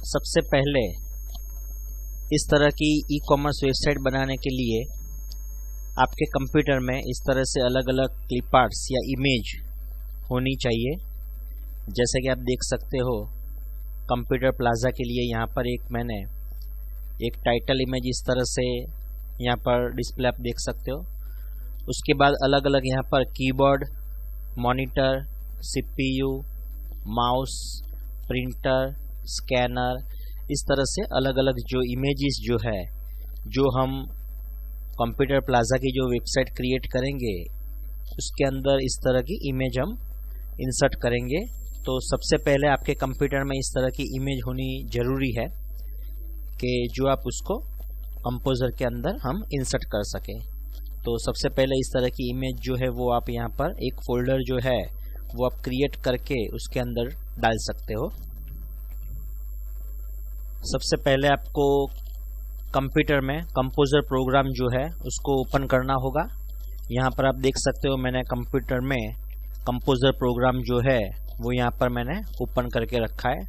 सबसे पहले इस तरह की ई कॉमर्स वेबसाइट बनाने के लिए आपके कंप्यूटर में इस तरह से अलग अलग क्लिप आर्ट्स या इमेज होनी चाहिए। जैसे कि आप देख सकते हो कंप्यूटर प्लाजा के लिए यहाँ पर मैंने एक टाइटल इमेज इस तरह से यहाँ पर डिस्प्ले आप देख सकते हो। उसके बाद अलग अलग यहाँ पर keyboard, monitor, CPU, mouse, printer, scanner, इस तरह से अलग अलग जो इमेजेस जो है जो हम कंप्यूटर प्लाजा की जो वेबसाइट क्रिएट करेंगे उसके अंदर इस तरह की इमेज हम इंसर्ट करेंगे। तो सबसे पहले आपके कंप्यूटर में इस तरह की इमेज होनी ज़रूरी है कि जो आप उसको कंपोजर के अंदर हम इंसर्ट कर सकें। तो सबसे पहले इस तरह की इमेज जो है वो आप यहाँ पर एक फोल्डर जो है वो आप क्रिएट करके उसके अंदर डाल सकते हो। सबसे पहले आपको कंप्यूटर में कंपोजर प्रोग्राम जो है उसको ओपन करना होगा। यहाँ पर आप देख सकते हो मैंने कंप्यूटर में कंपोजर प्रोग्राम जो है वो यहाँ पर मैंने ओपन करके रखा है।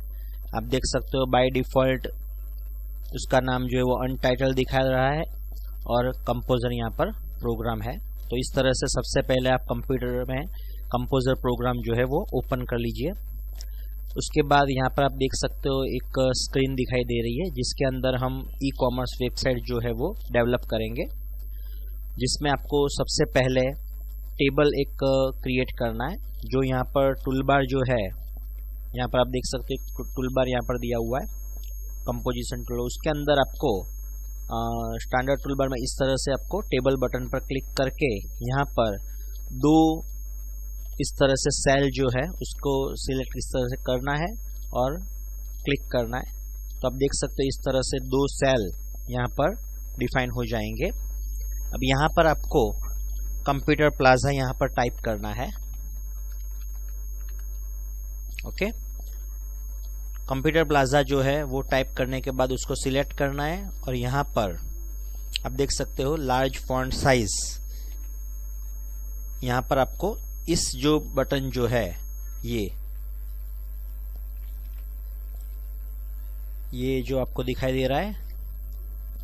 आप देख सकते हो बाय डिफ़ॉल्ट उसका नाम जो है वो अनटाइटल दिखा रहा है और कंपोजर यहाँ पर प्रोग्राम है। तो इस तरह से सबसे पहले आप कंप्यूटर में कंपोजर प्रोग्राम जो है वो ओपन कर लीजिए। उसके बाद यहाँ पर आप देख सकते हो एक स्क्रीन दिखाई दे रही है जिसके अंदर हम ई कॉमर्स वेबसाइट जो है वो डेवलप करेंगे, जिसमें आपको सबसे पहले टेबल एक क्रिएट करना है। जो यहाँ पर टूलबार जो है यहाँ पर आप देख सकते हो टूलबार यहाँ पर दिया हुआ है कंपोजिशन टूल। उसके अंदर आपको स्टैंडर्ड टूलबार में इस तरह से आपको टेबल बटन पर क्लिक करके यहाँ पर दो इस तरह से सेल जो है उसको सिलेक्ट इस तरह से करना है और क्लिक करना है। तो आप देख सकते हो इस तरह से दो सेल यहाँ पर डिफाइन हो जाएंगे। अब यहाँ पर आपको कंप्यूटर प्लाजा यहाँ पर टाइप करना है। ओके, कंप्यूटर प्लाजा जो है वो टाइप करने के बाद उसको सिलेक्ट करना है और यहाँ पर आप देख सकते हो लार्ज फॉन्ट साइज, यहाँ पर आपको इस जो बटन जो है ये जो आपको दिखाई दे रहा है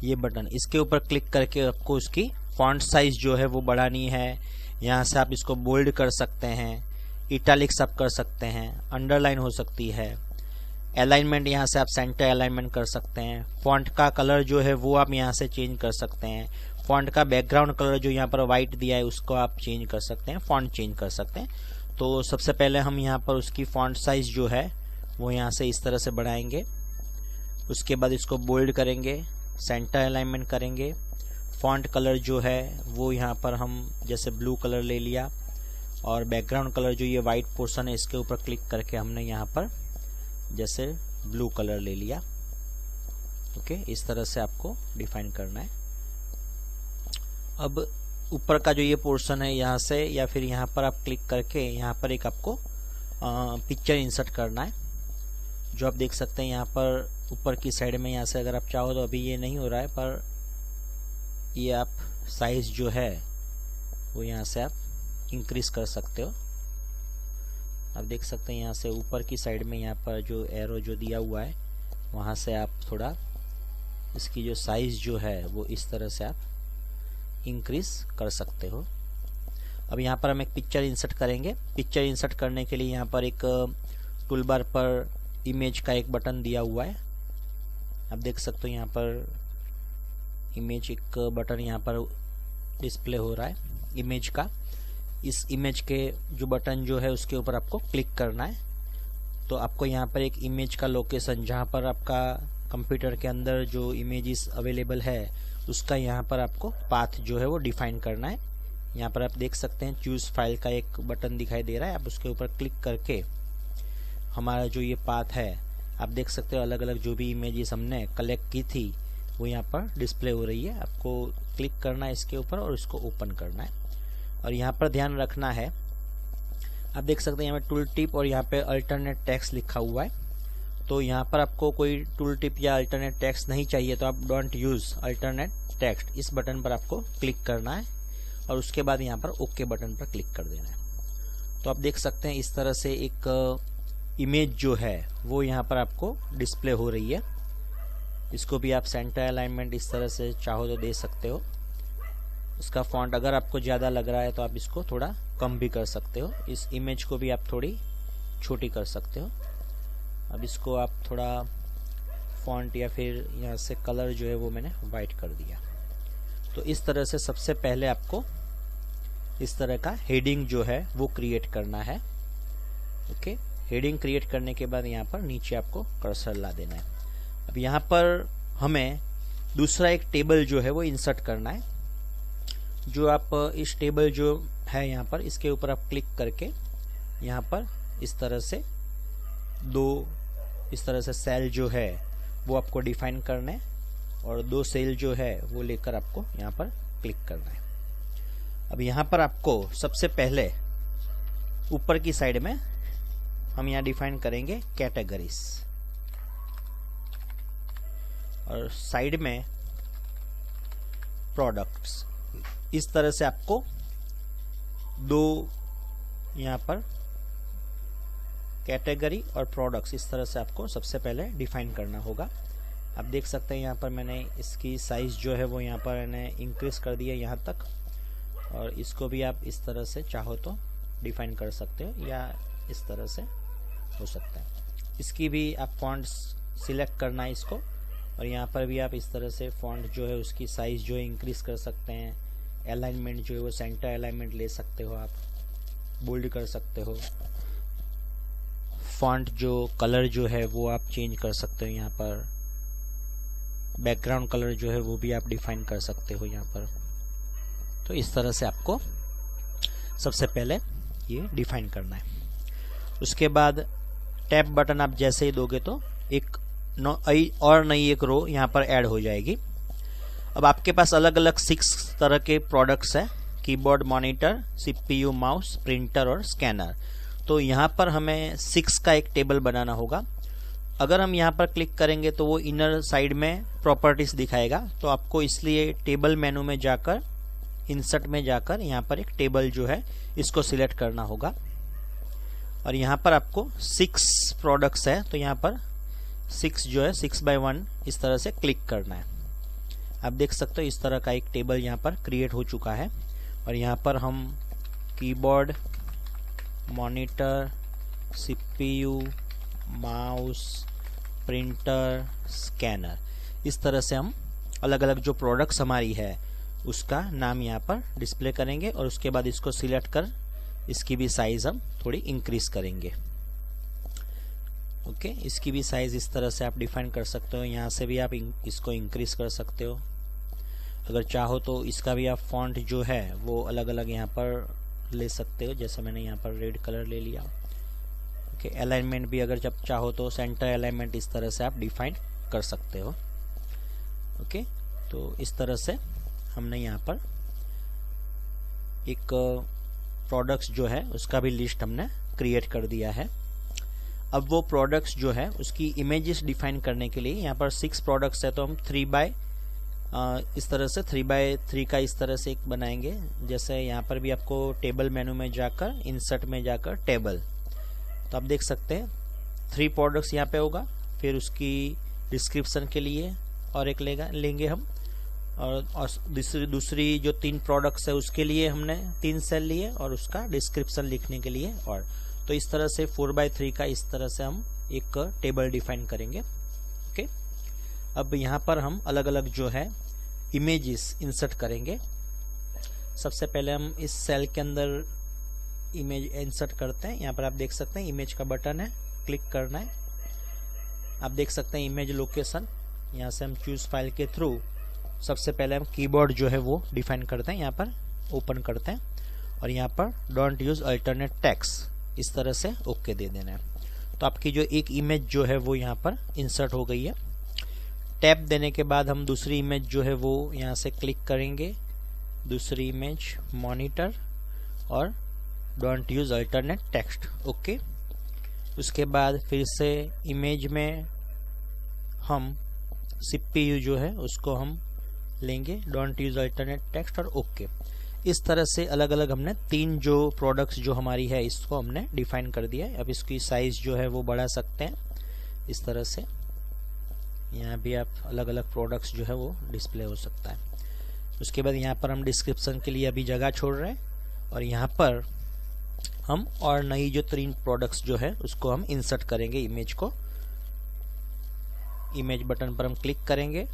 ये बटन, इसके ऊपर क्लिक करके आपको उसकी फॉन्ट साइज जो है वो बढ़ानी है। यहाँ से आप इसको बोल्ड कर सकते हैं, इटैलिक्स आप कर सकते हैं, अंडरलाइन हो सकती है, अलाइनमेंट यहाँ से आप सेंटर अलाइनमेंट कर सकते हैं, फॉन्ट का कलर जो है वो आप यहाँ से चेंज कर सकते हैं, फॉन्ट का बैकग्राउंड कलर जो यहाँ पर वाइट दिया है उसको आप चेंज कर सकते हैं, फॉन्ट चेंज कर सकते हैं। तो सबसे पहले हम यहाँ पर उसकी फॉन्ट साइज जो है वो यहाँ से इस तरह से बढ़ाएंगे। उसके बाद इसको बोल्ड करेंगे, सेंटर अलाइनमेंट करेंगे, फॉन्ट कलर जो है वो यहाँ पर हम जैसे ब्लू कलर ले लिया और बैकग्राउंड कलर जो ये वाइट पोर्शन है इसके ऊपर क्लिक करके हमने यहाँ पर जैसे ब्लू कलर ले लिया। ओके, इस तरह से आपको डिफाइन करना है। अब ऊपर का जो ये पोर्शन है यहाँ से या फिर यहाँ पर आप क्लिक करके यहाँ पर एक आपको पिक्चर इंसर्ट करना है, जो आप देख सकते हैं यहाँ पर ऊपर की साइड में। यहाँ से अगर आप चाहो तो अभी ये नहीं हो रहा है पर ये आप साइज जो है वो यहाँ से आप इंक्रीज कर सकते हो। आप देख सकते हैं यहाँ से ऊपर की साइड में यहाँ पर जो एरो जो दिया हुआ है वहाँ से आप थोड़ा इसकी जो साइज जो है वो इस तरह से आप इंक्रीज कर सकते हो। अब यहाँ पर हम एक पिक्चर इंसर्ट करेंगे। पिक्चर इंसर्ट करने के लिए यहाँ पर एक टूलबार पर इमेज का एक बटन दिया हुआ है। आप देख सकते हो यहाँ पर इमेज एक बटन यहाँ पर डिस्प्ले हो रहा है इमेज का। इस इमेज के जो बटन जो है उसके ऊपर आपको क्लिक करना है। तो आपको यहाँ पर एक इमेज का लोकेशन जहाँ पर आपका कंप्यूटर के अंदर जो इमेजेस अवेलेबल है उसका यहाँ पर आपको पाथ जो है वो डिफाइन करना है। यहाँ पर आप देख सकते हैं चूज फाइल का एक बटन दिखाई दे रहा है। आप उसके ऊपर क्लिक करके हमारा जो ये पाथ है आप देख सकते हो अलग अलग जो भी इमेजेस हमने कलेक्ट की थी वो यहाँ पर डिस्प्ले हो रही है। आपको क्लिक करना है इसके ऊपर और इसको ओपन करना है। और यहाँ पर ध्यान रखना है, आप देख सकते हैं यहाँ पे टूल टिप और यहाँ पे अल्टरनेट टेक्स्ट लिखा हुआ है। तो यहाँ पर आपको कोई टूल टिप या अल्टरनेट टेक्स्ट नहीं चाहिए तो आप डोंट यूज अल्टरनेट टेक्स्ट, इस बटन पर आपको क्लिक करना है और उसके बाद यहाँ पर ओके बटन पर क्लिक कर देना है। तो आप देख सकते हैं इस तरह से एक इमेज जो है वो यहाँ पर आपको डिस्प्ले हो रही है। इसको भी आप सेंटर अलाइनमेंट इस तरह से चाहो तो दे सकते हो। इसका फॉन्ट अगर आपको ज़्यादा लग रहा है तो आप इसको थोड़ा कम भी कर सकते हो। इस इमेज को भी आप थोड़ी छोटी कर सकते हो। अब इसको आप थोड़ा फॉन्ट या फिर यहाँ से कलर जो है वो मैंने वाइट कर दिया। तो इस तरह से सबसे पहले आपको इस तरह का हेडिंग जो है वो क्रिएट करना है। ओके, हेडिंग क्रिएट करने के बाद यहाँ पर नीचे आपको कर्सर ला देना है। अब यहाँ पर हमें दूसरा एक टेबल जो है वो इंसर्ट करना है। जो आप इस टेबल जो है यहाँ पर, इसके ऊपर आप क्लिक करके यहाँ पर इस तरह से इस तरह से सेल जो है वो आपको डिफाइन करना है और 2 सेल जो है वो लेकर आपको यहाँ पर क्लिक करना है। अब यहाँ पर आपको सबसे पहले ऊपर की साइड में हम यहाँ डिफाइन करेंगे कैटेगरीज और साइड में प्रोडक्ट्स। इस तरह से आपको 2 यहाँ पर कैटेगरी और प्रोडक्ट्स इस तरह से आपको सबसे पहले डिफाइन करना होगा। आप देख सकते हैं यहाँ पर मैंने इसकी साइज जो है वो यहाँ पर मैंने इंक्रीज कर दिया यहाँ तक, और इसको भी आप इस तरह से चाहो तो डिफाइन कर सकते हो या इस तरह से हो सकता है। इसकी भी आप फॉन्ट सिलेक्ट करना है इसको, और यहाँ पर भी आप इस तरह से फॉन्ट जो है उसकी साइज जो है इंक्रीज कर सकते हैं। अलाइनमेंट जो है वो सेंटर अलाइनमेंट ले सकते हो, आप बोल्ड कर सकते हो। फॉन्ट जो कलर जो है वो आप चेंज कर सकते हो। यहाँ पर बैकग्राउंड कलर जो है वो भी आप डिफाइन कर सकते हो यहाँ पर। तो इस तरह से आपको सबसे पहले ये डिफाइन करना है। उसके बाद टैब बटन आप जैसे ही दोगे तो एक और नई एक रो यहाँ पर ऐड हो जाएगी। अब आपके पास अलग अलग 6 तरह के प्रोडक्ट्स है, keyboard, monitor, CPU, mouse, printer और स्कैनर। तो यहाँ पर हमें 6 का एक टेबल बनाना होगा। अगर हम यहाँ पर क्लिक करेंगे तो वो इनर साइड में प्रॉपर्टीज दिखाएगा। तो आपको इसलिए टेबल मेनू में जाकर इंसर्ट में जाकर यहाँ पर एक टेबल जो है इसको सिलेक्ट करना होगा, और यहाँ पर आपको 6 प्रोडक्ट्स है तो यहाँ पर 6 जो है 6x1 इस तरह से क्लिक करना है। आप देख सकते हो इस तरह का एक टेबल यहाँ पर क्रिएट हो चुका है, और यहाँ पर हम keyboard, monitor, CPU, mouse, printer, scanner इस तरह से हम अलग अलग जो प्रोडक्ट्स हमारी है उसका नाम यहाँ पर डिस्प्ले करेंगे, और उसके बाद इसको सिलेक्ट कर इसकी भी साइज हम थोड़ी इंक्रीज करेंगे। ओके, इसकी भी साइज इस तरह से आप डिफाइन कर सकते हो। यहाँ से भी आप इसको इंक्रीज कर सकते हो। अगर चाहो तो इसका भी आप फॉन्ट जो है वो अलग अलग यहाँ पर ले सकते हो, जैसे मैंने यहाँ पर रेड कलर ले लिया। ओके, अलाइनमेंट भी अगर जब चाहो तो सेंटर अलाइनमेंट इस तरह से आप डिफाइन कर सकते हो। ओके, तो इस तरह से हमने यहाँ पर एक प्रोडक्ट्स जो है उसका भी लिस्ट हमने क्रिएट कर दिया है। अब वो प्रोडक्ट्स जो है उसकी इमेजेस डिफाइन करने के लिए यहाँ पर 6 प्रोडक्ट्स है तो हम 3x इस तरह से 3x3 का इस तरह से एक बनाएंगे। जैसे यहाँ पर भी आपको टेबल मेनू में जाकर इंसर्ट में जाकर टेबल, तो आप देख सकते हैं 3 प्रोडक्ट्स यहाँ पे होगा। फिर उसकी डिस्क्रिप्शन के लिए और एक लेंगे हम, और दूसरी जो 3 प्रोडक्ट्स है उसके लिए हमने 3 सेल लिए, और उसका डिस्क्रिप्शन लिखने के लिए और। तो इस तरह से 4x3 का इस तरह से हम एक टेबल डिफाइन करेंगे। ओके, अब यहाँ पर हम अलग अलग जो है इमेजेस इंसर्ट करेंगे। सबसे पहले हम इस सेल के अंदर इमेज इंसर्ट करते हैं। यहाँ पर आप देख सकते हैं इमेज का बटन है, क्लिक करना है। आप देख सकते हैं इमेज लोकेशन, यहाँ से हम चूज फाइल के थ्रू सबसे पहले हम कीबोर्ड जो है वो डिफाइन करते हैं। यहाँ पर ओपन करते हैं, और यहाँ पर डोंट यूज अल्टरनेट टेक्स्ट इस तरह से ओके दे देना है। तो आपकी जो एक इमेज जो है वो यहाँ पर इंसर्ट हो गई है। टैप देने के बाद हम दूसरी इमेज जो है वो यहाँ से क्लिक करेंगे, दूसरी इमेज मॉनिटर, और don't use alternate text okay. उसके बाद फिर से इमेज में हम CPU जो है उसको हम लेंगे, डोंट यूज अल्टरनेट टेक्स्ट और ओके। इस तरह से अलग अलग हमने 3 जो प्रोडक्ट्स जो हमारी है इसको हमने डिफाइन कर दिया है। अब इसकी साइज जो है वो बढ़ा सकते हैं इस तरह से। यहाँ भी आप अलग अलग प्रोडक्ट्स जो है वो डिस्प्ले हो सकता है। उसके बाद यहाँ पर हम डिस्क्रिप्शन के लिए अभी जगह छोड़ रहे हैं और यहाँ पर हम और नई जो 3 प्रोडक्ट्स जो है उसको हम इंसर्ट करेंगे इमेज को। इमेज बटन पर हम क्लिक करेंगे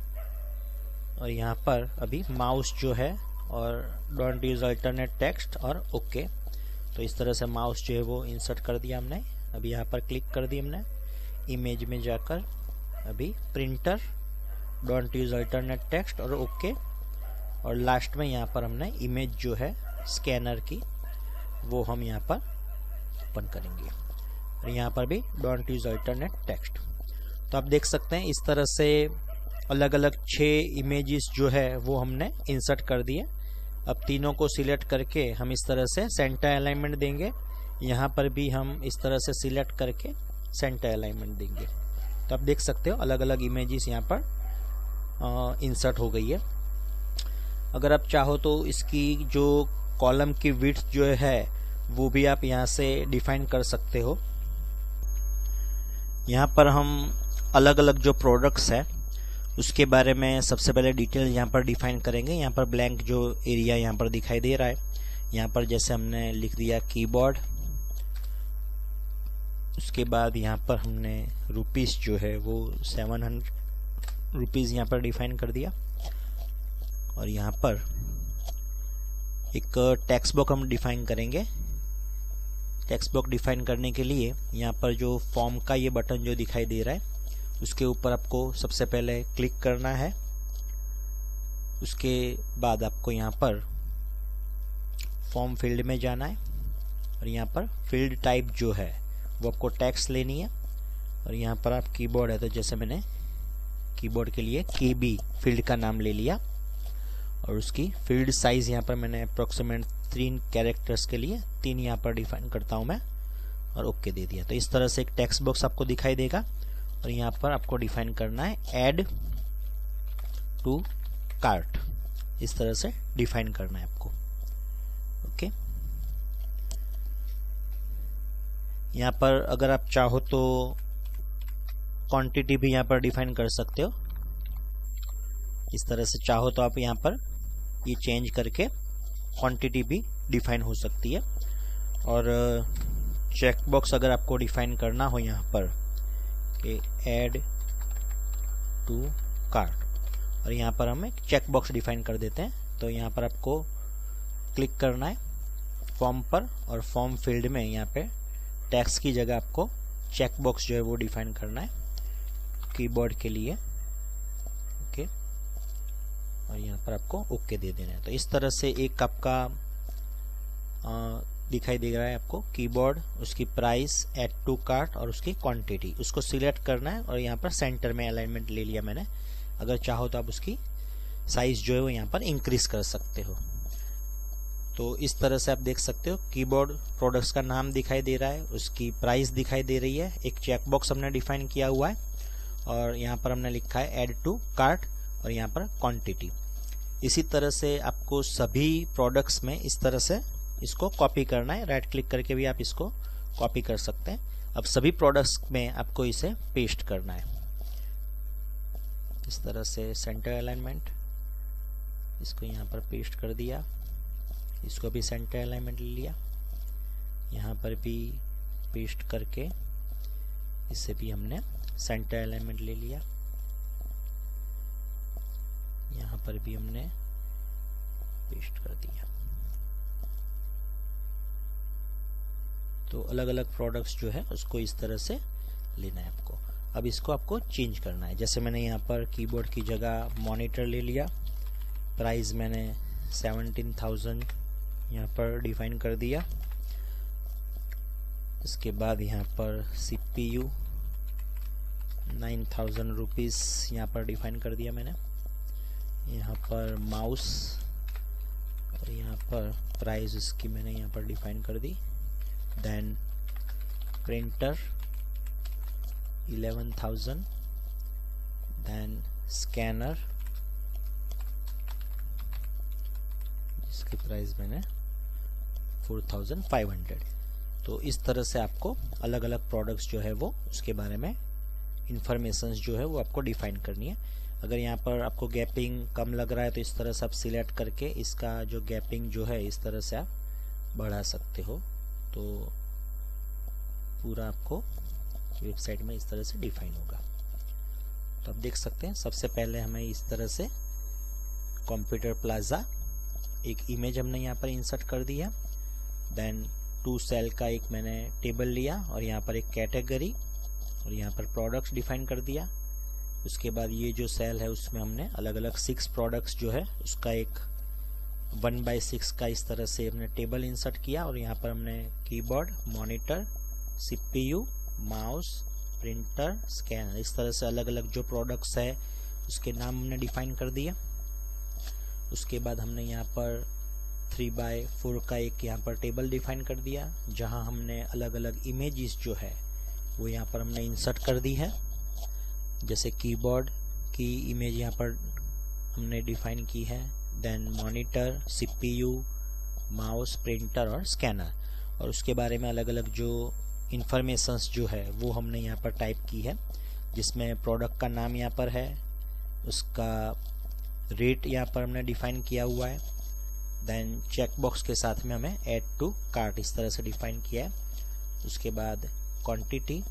और यहाँ पर अभी माउस जो है और डोंट यूज अल्टरनेट टेक्स्ट और ओके। तो इस तरह से माउस जो है वो इंसर्ट कर दिया हमने। अभी यहाँ पर क्लिक कर दी हमने, इमेज में जाकर अभी printer, don't use alternate text और ओके। और लास्ट में यहाँ पर हमने इमेज जो है स्कैनर की वो हम यहाँ पर ओपन करेंगे और यहाँ पर भी डोंट यूज अल्टरनेट टेक्स्ट। तो आप देख सकते हैं इस तरह से अलग अलग 6 इमेजेस जो है वो हमने इंसर्ट कर दिए। अब तीनों को सिलेक्ट करके हम इस तरह से सेंटर अलाइनमेंट देंगे। यहाँ पर भी हम इस तरह से सिलेक्ट करके सेंटर अलाइनमेंट देंगे। तो आप देख सकते हो अलग अलग इमेजेस यहाँ पर इंसर्ट हो गई है। अगर आप चाहो तो इसकी जो कॉलम की विड्थ जो है वो भी आप यहाँ से डिफाइन कर सकते हो। यहाँ पर हम अलग अलग जो प्रोडक्ट्स है उसके बारे में सबसे पहले डिटेल यहाँ पर डिफाइन करेंगे। यहाँ पर ब्लैंक जो एरिया यहाँ पर दिखाई दे रहा है, यहाँ पर जैसे हमने लिख दिया कीबोर्ड। उसके बाद यहाँ पर हमने रुपीस जो है वो 700 रुपीज़ यहाँ पर डिफाइन कर दिया। और यहाँ पर एक टेक्स्ट बॉक्स हम डिफाइन करेंगे। टेक्स्ट बॉक्स डिफाइन करने के लिए यहाँ पर जो फॉर्म का ये बटन जो दिखाई दे रहा है उसके ऊपर आपको सबसे पहले क्लिक करना है। उसके बाद आपको यहाँ पर फॉर्म फील्ड में जाना है और यहाँ पर फील्ड टाइप जो है वो आपको टेक्स्ट लेनी है। और यहाँ पर आप कीबोर्ड है तो जैसे मैंने कीबोर्ड के लिए KB फील्ड का नाम ले लिया और उसकी फील्ड साइज यहाँ पर मैंने अप्रोक्सीमेट 3 कैरेक्टर्स के लिए 3 यहाँ पर डिफाइन करता हूँ मैं और ओके दे दिया। तो इस तरह से एक टेक्स्ट बॉक्स आपको दिखाई देगा और यहाँ पर आपको डिफाइन करना है ऐड टू कार्ट। इस तरह से डिफाइन करना है आपको। ओके, यहाँ पर अगर आप चाहो तो क्वांटिटी भी यहाँ पर डिफाइन कर सकते हो। इस तरह से चाहो तो आप यहाँ पर ये चेंज करके क्वांटिटी भी डिफाइन हो सकती है। और चेक बॉक्स अगर आपको डिफाइन करना हो यहाँ पर कि ऐड टू कार्ट और यहाँ पर हम एक चेक बॉक्स डिफाइन कर देते हैं। तो यहाँ पर आपको क्लिक करना है फॉर्म पर और फॉर्म फील्ड में यहाँ पे टेक्स्ट की जगह आपको चेक बॉक्स जो है वो डिफाइन करना है कीबोर्ड के लिए। ओके, और यहाँ पर आपको ओके दे देना है। तो इस तरह से एक आपका दिखाई दे रहा है आपको कीबोर्ड, उसकी प्राइस, ऐड टू कार्ट और उसकी क्वांटिटी, उसको सिलेक्ट करना है और यहाँ पर सेंटर में अलाइनमेंट ले लिया मैंने। अगर चाहो तो आप उसकी साइज जो है वो यहाँ पर इंक्रीज कर सकते हो। तो इस तरह से आप देख सकते हो कीबोर्ड प्रोडक्ट्स का नाम दिखाई दे रहा है, उसकी प्राइस दिखाई दे रही है, एक चेकबॉक्स हमने डिफाइन किया हुआ है और यहाँ पर हमने लिखा है ऐड टू कार्ट और यहाँ पर क्वांटिटी। इसी तरह से आपको सभी प्रोडक्ट्स में इस तरह से इसको कॉपी करना है। राइट क्लिक करके भी आप इसको कॉपी कर सकते हैं। अब सभी प्रोडक्ट्स में आपको इसे पेस्ट करना है। इस तरह से सेंटर अलाइनमेंट, इसको यहाँ पर पेस्ट कर दिया, इसको भी सेंटर अलाइनमेंट ले लिया, यहाँ पर भी पेस्ट करके इसे भी हमने सेंटर अलाइनमेंट ले लिया, यहाँ पर भी हमने पेस्ट कर दिया। तो अलग अलग प्रोडक्ट्स जो है उसको इस तरह से लेना है आपको। अब इसको आपको चेंज करना है। जैसे मैंने यहाँ पर कीबोर्ड की जगह मॉनिटर ले लिया, प्राइस मैंने 17,000 यहाँ पर डिफाइन कर दिया। इसके बाद यहाँ पर CPU 9,000 रुपीज़ यहाँ पर डिफाइन कर दिया मैंने। यहाँ पर माउस और यहाँ पर प्राइस इसकी मैंने यहाँ पर डिफाइन कर दी। देन प्रिंटर 11,000, देन स्कैनर इसकी प्राइस मैंने 4500। तो इस तरह से आपको अलग अलग प्रोडक्ट्स जो है वो उसके बारे में इंफॉर्मेशंस जो है वो आपको डिफाइन करनी है। अगर यहाँ पर आपको गैपिंग कम लग रहा है तो इस तरह से आप सिलेक्ट करके इसका जो गैपिंग जो है इस तरह से आप बढ़ा सकते हो। तो पूरा आपको वेबसाइट में इस तरह से डिफाइन होगा। तो आप देख सकते हैं सबसे पहले हमें इस तरह से कंप्यूटर प्लाजा एक इमेज हमने यहाँ पर इंसर्ट कर दिया। देन 2 सेल का एक मैंने टेबल लिया और यहाँ पर एक कैटेगरी और यहाँ पर प्रोडक्ट्स डिफाइन कर दिया। उसके बाद ये जो सेल है उसमें हमने अलग अलग 6 प्रोडक्ट्स जो है उसका एक 1/6 का इस तरह से हमने टेबल इंसर्ट किया और यहाँ पर हमने keyboard, monitor, CPU, mouse, printer, scanner, इस तरह से अलग अलग जो प्रोडक्ट्स है उसके नाम हमने डिफाइन कर दिया। उसके बाद हमने यहाँ पर 3x4 का एक यहाँ पर टेबल डिफाइन कर दिया जहाँ हमने अलग अलग इमेजेस जो है वो यहाँ पर हमने इंसर्ट कर दी है। जैसे कीबोर्ड की इमेज यहाँ पर हमने डिफाइन की है, then monitor, CPU, mouse, printer और स्कैनर, और उसके बारे में अलग अलग जो इंफॉर्मेशंस जो है वो हमने यहाँ पर टाइप की है, जिसमें प्रोडक्ट का नाम यहाँ पर है, उसका रेट यहाँ पर हमने डिफाइन किया हुआ है। देन चेक बॉक्स के साथ में हमें ऐड टू कार्ट इस तरह से डिफाइन किया है। उसके बाद क्वांटिटी।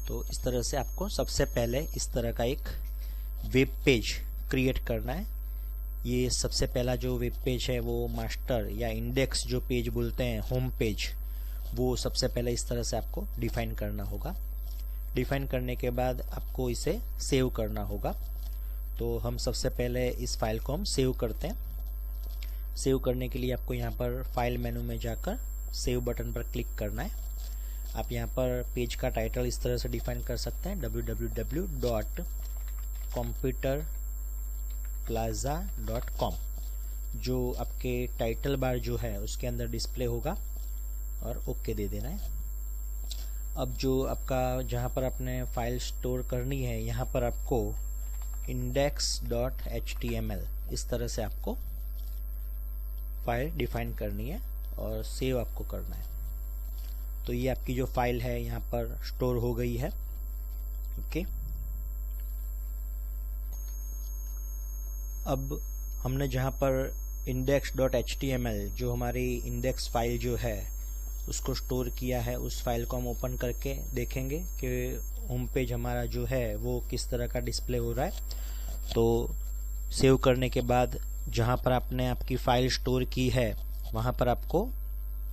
तो इस तरह से आपको सबसे पहले इस तरह का एक वेब पेज क्रिएट करना है। ये सबसे पहला जो वेब पेज है वो मास्टर या इंडेक्स जो पेज बोलते हैं, होम पेज, वो सबसे पहले इस तरह से आपको डिफाइन करना होगा। डिफाइन करने के बाद आपको इसे सेव करना होगा। तो हम सबसे पहले इस फाइल को हम सेव करते हैं। सेव करने के लिए आपको यहाँ पर फाइल मेनू में जाकर सेव बटन पर क्लिक करना है। आप यहाँ पर पेज का टाइटल इस तरह से डिफाइन कर सकते हैं, www.computerplaza.com, जो आपके टाइटल बार जो है उसके अंदर डिस्प्ले होगा, और ओके दे देना है। अब जो आपका जहाँ पर आपने फाइल स्टोर करनी है यहाँ पर आपको index.html इस तरह से आपको फाइल डिफाइन करनी है और सेव आपको करना है। तो ये आपकी जो फाइल है यहाँ पर स्टोर हो गई है। ओके, अब हमने जहाँ पर index.html जो हमारी इंडेक्स फाइल जो है उसको स्टोर किया है, उस फाइल को हम ओपन करके देखेंगे कि होम पेज हमारा जो है वो किस तरह का डिस्प्ले हो रहा है। तो सेव करने के बाद जहाँ पर आपने आपकी फाइल स्टोर की है वहाँ पर आपको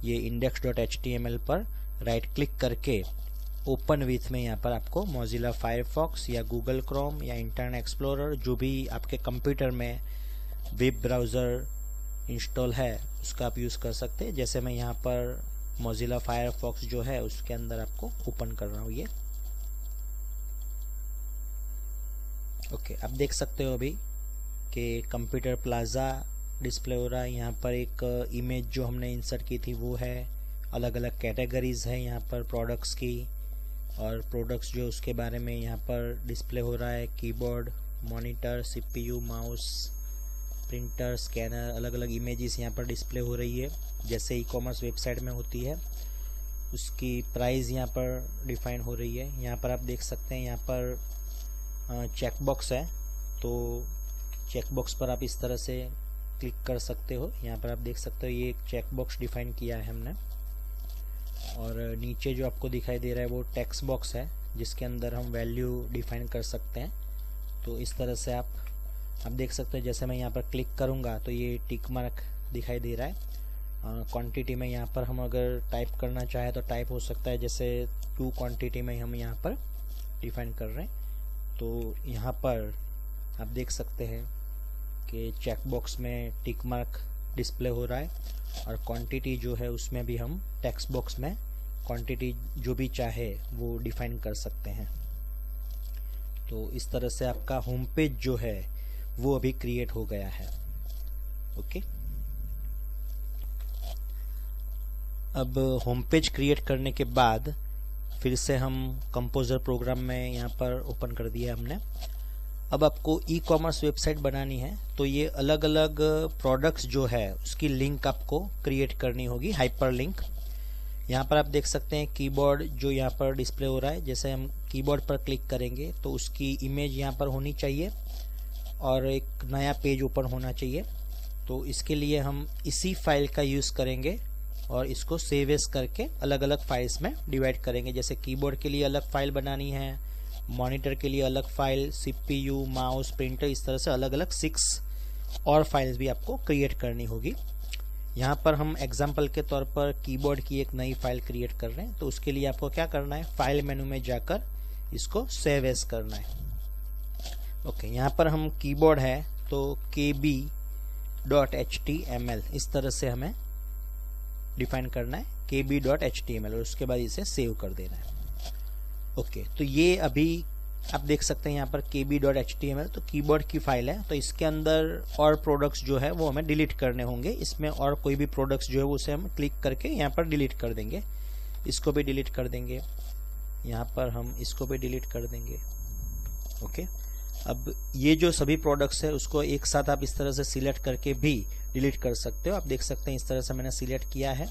ये index.html पर राइट क्लिक करके ओपन विथ में यहाँ पर आपको मोजिला फायरफॉक्स या गूगल क्रोम या इंटरनेट एक्सप्लोरर जो भी आपके कंप्यूटर में वेब ब्राउज़र इंस्टॉल है उसका आप यूज़ कर सकते हैं। जैसे मैं यहाँ पर मोजिला फायरफॉक्स जो है उसके अंदर आपको ओपन कर रहा हूँ ये। ओके, आप देख सकते हो अभी कि कंप्यूटर प्लाजा डिस्प्ले हो रहा है। यहाँ पर एक इमेज जो हमने इंसर्ट की थी वो है, अलग अलग कैटेगरीज है यहाँ पर प्रोडक्ट्स की, और प्रोडक्ट्स जो उसके बारे में यहाँ पर डिस्प्ले हो रहा है, keyboard, monitor, CPU, mouse, printer, scanner, अलग अलग इमेजेस यहाँ पर डिस्प्ले हो रही है जैसे ई-कॉमर्स वेबसाइट में होती है। उसकी प्राइस यहाँ पर डिफाइन हो रही है। यहाँ पर आप देख सकते हैं यहाँ पर चेक बॉक्स है, तो चेक बॉक्स पर आप इस तरह से क्लिक कर सकते हो। यहाँ पर आप देख सकते हो ये एक चेक बॉक्स डिफाइन किया है हमने, और नीचे जो आपको दिखाई दे रहा है वो टेक्स्ट बॉक्स है जिसके अंदर हम वैल्यू डिफाइन कर सकते हैं। तो इस तरह से आप देख सकते हैं। जैसे मैं यहाँ पर क्लिक करूँगा तो ये टिक मार्क दिखाई दे रहा है। क्वांटिटी में यहाँ पर हम अगर टाइप करना चाहे तो टाइप हो सकता है, जैसे 2 क्वांटिटी में हम यहाँ पर डिफाइन कर रहे हैं। तो यहाँ पर आप देख सकते हैं कि चेक बॉक्स में टिक मार्क डिस्प्ले हो रहा है, और क्वांटिटी जो है उसमें भी हम टेक्स्ट बॉक्स में क्वांटिटी जो भी चाहे वो डिफाइन कर सकते हैं। तो इस तरह से आपका होम पेज जो है वो अभी क्रिएट हो गया है। ओके, अब होम पेज क्रिएट करने के बाद फिर से हम कंपोजर प्रोग्राम में यहाँ पर ओपन कर दिया हमने। अब आपको ई कॉमर्स वेबसाइट बनानी है तो ये अलग अलग प्रोडक्ट्स जो है उसकी लिंक आपको क्रिएट करनी होगी, हाइपर लिंक। यहाँ पर आप देख सकते हैं कीबोर्ड जो यहाँ पर डिस्प्ले हो रहा है, जैसे हम कीबोर्ड पर क्लिक करेंगे तो उसकी इमेज यहाँ पर होनी चाहिए और एक नया पेज ओपन होना चाहिए। तो इसके लिए हम इसी फाइल का यूज़ करेंगे और इसको सेव एज करके अलग अलग फाइल्स में डिवाइड करेंगे। जैसे कीबोर्ड के लिए अलग फाइल बनानी है, मॉनिटर के लिए अलग फाइल, CPU, माउस, प्रिंटर, इस तरह से अलग अलग 6 और फाइल्स भी आपको क्रिएट करनी होगी। यहाँ पर हम एग्जाम्पल के तौर पर कीबोर्ड की एक नई फाइल क्रिएट कर रहे हैं, तो उसके लिए आपको क्या करना है, फाइल मेनू में जाकर इसको सेव एज करना है। ओके, यहाँ पर हम कीबोर्ड है तो kb.html इस तरह से हमें डिफाइन करना है, kb.html, और उसके बाद इसे सेव कर देना है। ओके, तो ये अभी आप देख सकते हैं यहाँ पर kb.html तो कीबोर्ड की फाइल है। तो इसके अंदर और प्रोडक्ट्स जो है वो हमें डिलीट करने होंगे। इसमें और कोई भी प्रोडक्ट्स जो है वो उसे हम क्लिक करके यहाँ पर डिलीट कर देंगे। इसको भी डिलीट कर देंगे, यहाँ पर हम इसको भी डिलीट कर देंगे। ओके, अब ये जो सभी प्रोडक्ट्स है उसको एक साथ आप इस तरह से सिलेक्ट करके भी डिलीट कर सकते हो। आप देख सकते हैं इस तरह से मैंने सिलेक्ट किया है।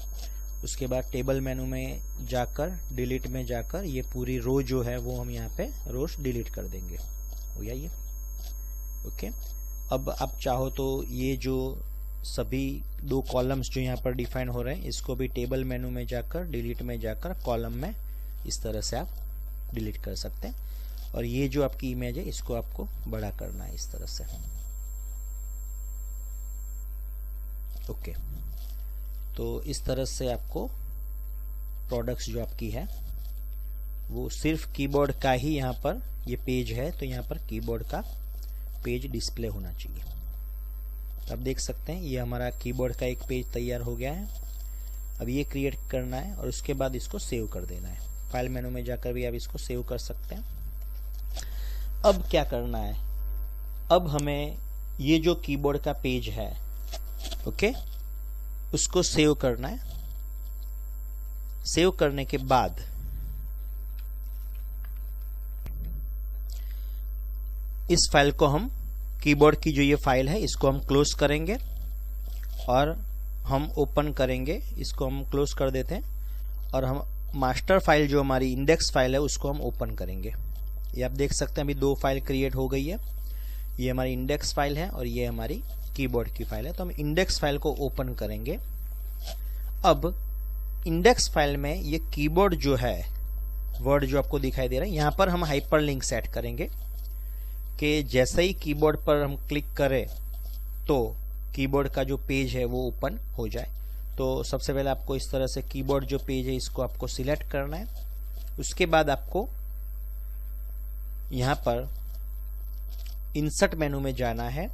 उसके बाद टेबल मेनू में जाकर डिलीट में जाकर ये पूरी रो जो है वो हम यहाँ पे रोज डिलीट कर देंगे। हो गया ये। ओके, अब आप चाहो तो ये जो सभी 2 कॉलम्स जो यहाँ पर डिफाइन हो रहे हैं इसको भी टेबल मेनू में जाकर डिलीट में जाकर कॉलम में इस तरह से आप डिलीट कर सकते हैं। और ये जो आपकी इमेज है इसको आपको बड़ा करना है इस तरह से। ओके, तो इस तरह से आपको प्रोडक्ट्स जो आपकी है वो सिर्फ कीबोर्ड का ही यहाँ पर ये पेज है, तो यहाँ पर कीबोर्ड का पेज डिस्प्ले होना चाहिए। आप देख सकते हैं ये हमारा कीबोर्ड का एक पेज तैयार हो गया है। अब ये क्रिएट करना है और उसके बाद इसको सेव कर देना है। फाइल मेनू में जाकर भी आप इसको सेव कर सकते हैं। अब क्या करना है, अब हमें ये जो कीबोर्ड का पेज है ओके उसको सेव करना है। सेव करने के बाद इस फाइल को हम कीबोर्ड की जो ये फाइल है इसको हम क्लोज करेंगे और हम ओपन करेंगे। इसको हम क्लोज कर देते हैं और हम मास्टर फाइल जो हमारी इंडेक्स फाइल है उसको हम ओपन करेंगे। ये आप देख सकते हैं अभी 2 फाइल क्रिएट हो गई है। ये हमारी इंडेक्स फाइल है और ये हमारी कीबोर्ड की फाइल है। तो हम इंडेक्स फाइल को ओपन करेंगे। अब इंडेक्स फाइल में ये कीबोर्ड जो है वर्ड जो आपको दिखाई दे रहा है, यहाँ पर हम हाइपरलिंक सेट करेंगे कि जैसे ही कीबोर्ड पर हम क्लिक करें तो कीबोर्ड का जो पेज है वो ओपन हो जाए। तो सबसे पहले आपको इस तरह से कीबोर्ड जो पेज है इसको आपको सिलेक्ट करना है। उसके बाद आपको यहाँ पर इंसर्ट मेनू में जाना है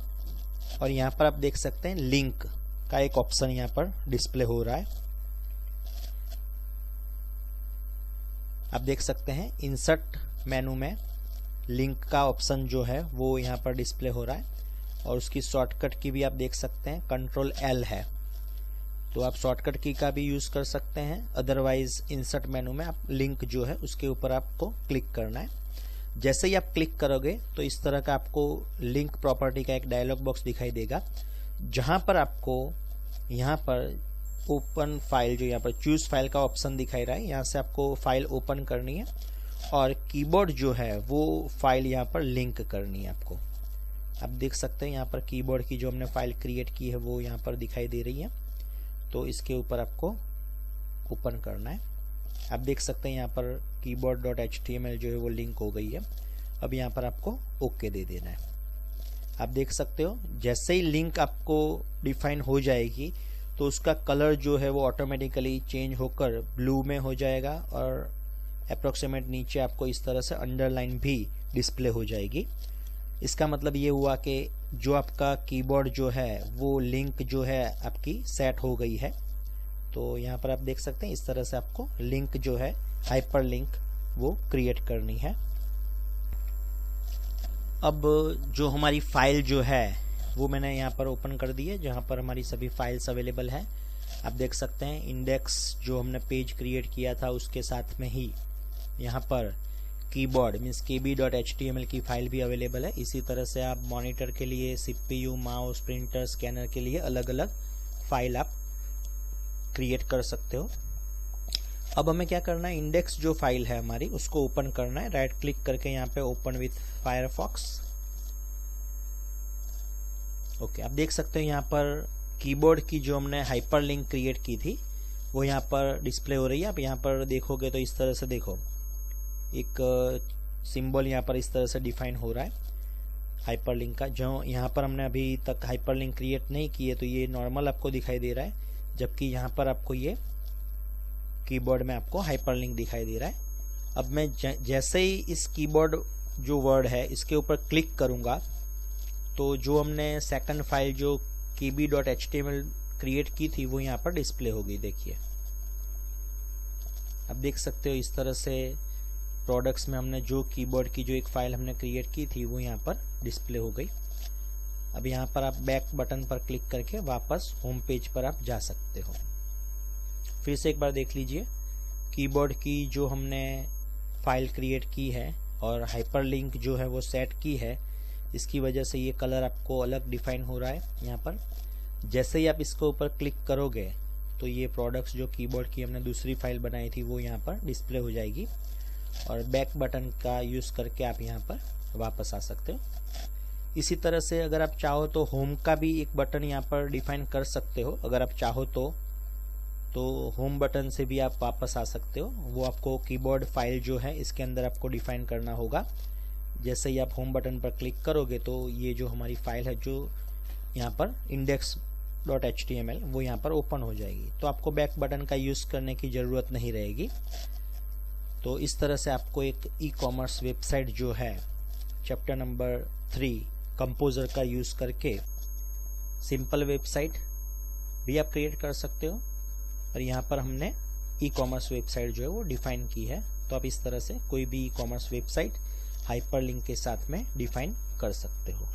और यहाँ पर आप देख सकते हैं लिंक का एक ऑप्शन यहाँ पर डिस्प्ले हो रहा है। आप देख सकते हैं इंसर्ट मेनू में लिंक का ऑप्शन जो है वो यहाँ पर डिस्प्ले हो रहा है और उसकी शॉर्टकट की भी आप देख सकते हैं Ctrl+L है। तो आप शॉर्टकट की का भी यूज कर सकते हैं। अदरवाइज इंसर्ट मेनू में आप लिंक जो है उसके ऊपर आपको क्लिक करना है। जैसे ही आप क्लिक करोगे तो इस तरह का आपको लिंक प्रॉपर्टी का एक डायलॉग बॉक्स दिखाई देगा, जहां पर आपको यहाँ पर ओपन फाइल जो यहाँ पर चूज फाइल का ऑप्शन दिखाई रहा है, यहाँ से आपको फाइल ओपन करनी है और कीबोर्ड जो है वो फाइल यहाँ पर लिंक करनी है आपको। आप देख सकते हैं यहाँ पर कीबोर्ड की जो हमने फाइल क्रिएट की है वो यहाँ पर दिखाई दे रही है। तो इसके ऊपर आपको ओपन करना है। आप देख सकते हैं यहाँ पर keyboard.html जो है वो लिंक हो गई है। अब यहाँ पर आपको ओके दे देना है। आप देख सकते हो जैसे ही लिंक आपको डिफाइन हो जाएगी तो उसका कलर जो है वो ऑटोमेटिकली चेंज होकर ब्लू में हो जाएगा और अप्रोक्सीमेट नीचे आपको इस तरह से अंडरलाइन भी डिस्प्ले हो जाएगी। इसका मतलब ये हुआ कि जो आपका कीबोर्ड जो है वो लिंक जो है आपकी सेट हो गई है। तो यहाँ पर आप देख सकते हैं इस तरह से आपको लिंक जो है हाइपर लिंक वो क्रिएट करनी है। अब जो हमारी फाइल जो है वो मैंने यहाँ पर ओपन कर दी है, जहाँ पर हमारी सभी फाइल्स अवेलेबल है। आप देख सकते हैं इंडेक्स जो हमने पेज क्रिएट किया था उसके साथ में ही यहाँ पर कीबोर्ड मीन्स kb.html की फाइल भी अवेलेबल है। इसी तरह से आप मॉनिटर के लिए, CPU, माउस, प्रिंटर, स्कैनर के लिए अलग अलग फाइल आप क्रिएट कर सकते हो। अब हमें क्या करना है, इंडेक्स जो फाइल है हमारी उसको ओपन करना है। राइट क्लिक करके यहाँ पे ओपन विथ फायरफॉक्स। ओके, आप देख सकते हो यहाँ पर कीबोर्ड की जो हमने हाइपरलिंक क्रिएट की थी वो यहाँ पर डिस्प्ले हो रही है। आप यहाँ पर देखोगे तो इस तरह से देखो, एक सिंबल यहाँ पर इस तरह से डिफाइन हो रहा है हाइपरलिंक का। जो यहाँ पर हमने अभी तक हाइपरलिंक क्रिएट नहीं की है तो ये नॉर्मल आपको दिखाई दे रहा है, जबकि यहाँ पर आपको ये कीबोर्ड में आपको हाइपरलिंक दिखाई दे रहा है। अब मैं जैसे ही इस कीबोर्ड जो वर्ड है इसके ऊपर क्लिक करूँगा तो जो हमने सेकंड फाइल जो kb.html क्रिएट की थी वो यहाँ पर डिस्प्ले हो गई। देखिए, आप देख सकते हो इस तरह से प्रोडक्ट्स में हमने जो कीबोर्ड की जो एक फाइल हमने क्रिएट की थी वो यहाँ पर डिस्प्ले हो गई। अब यहाँ पर आप बैक बटन पर क्लिक करके वापस होम पेज पर आप जा सकते हो। फिर से एक बार देख लीजिए, कीबोर्ड की जो हमने फाइल क्रिएट की है और हाइपरलिंक जो है वो सेट की है, इसकी वजह से ये कलर आपको अलग डिफाइन हो रहा है यहाँ पर। जैसे ही आप इसको ऊपर क्लिक करोगे तो ये प्रोडक्ट्स जो कीबोर्ड की हमने दूसरी फाइल बनाई थी वो यहाँ पर डिस्प्ले हो जाएगी और बैक बटन का यूज़ करके आप यहाँ पर वापस आ सकते हो। इसी तरह से अगर आप चाहो तो होम का भी एक बटन यहाँ पर डिफाइन कर सकते हो। अगर आप चाहो तो होम बटन से भी आप वापस आ सकते हो। वो आपको कीबोर्ड फाइल जो है इसके अंदर आपको डिफाइन करना होगा। जैसे ही आप होम बटन पर क्लिक करोगे तो ये जो हमारी फाइल है जो यहाँ पर index.html वो यहाँ पर ओपन हो जाएगी। तो आपको बैक बटन का यूज़ करने की ज़रूरत नहीं रहेगी। तो इस तरह से आपको एक ई-कॉमर्स वेबसाइट जो है चैप्टर नंबर 3 कंपोजर का यूज़ करके सिंपल वेबसाइट भी आप क्रिएट कर सकते हो। और यहाँ पर हमने ई-कॉमर्स वेबसाइट जो है वो डिफाइन की है। तो आप इस तरह से कोई भी ई-कॉमर्स वेबसाइट हाइपरलिंक के साथ में डिफाइन कर सकते हो।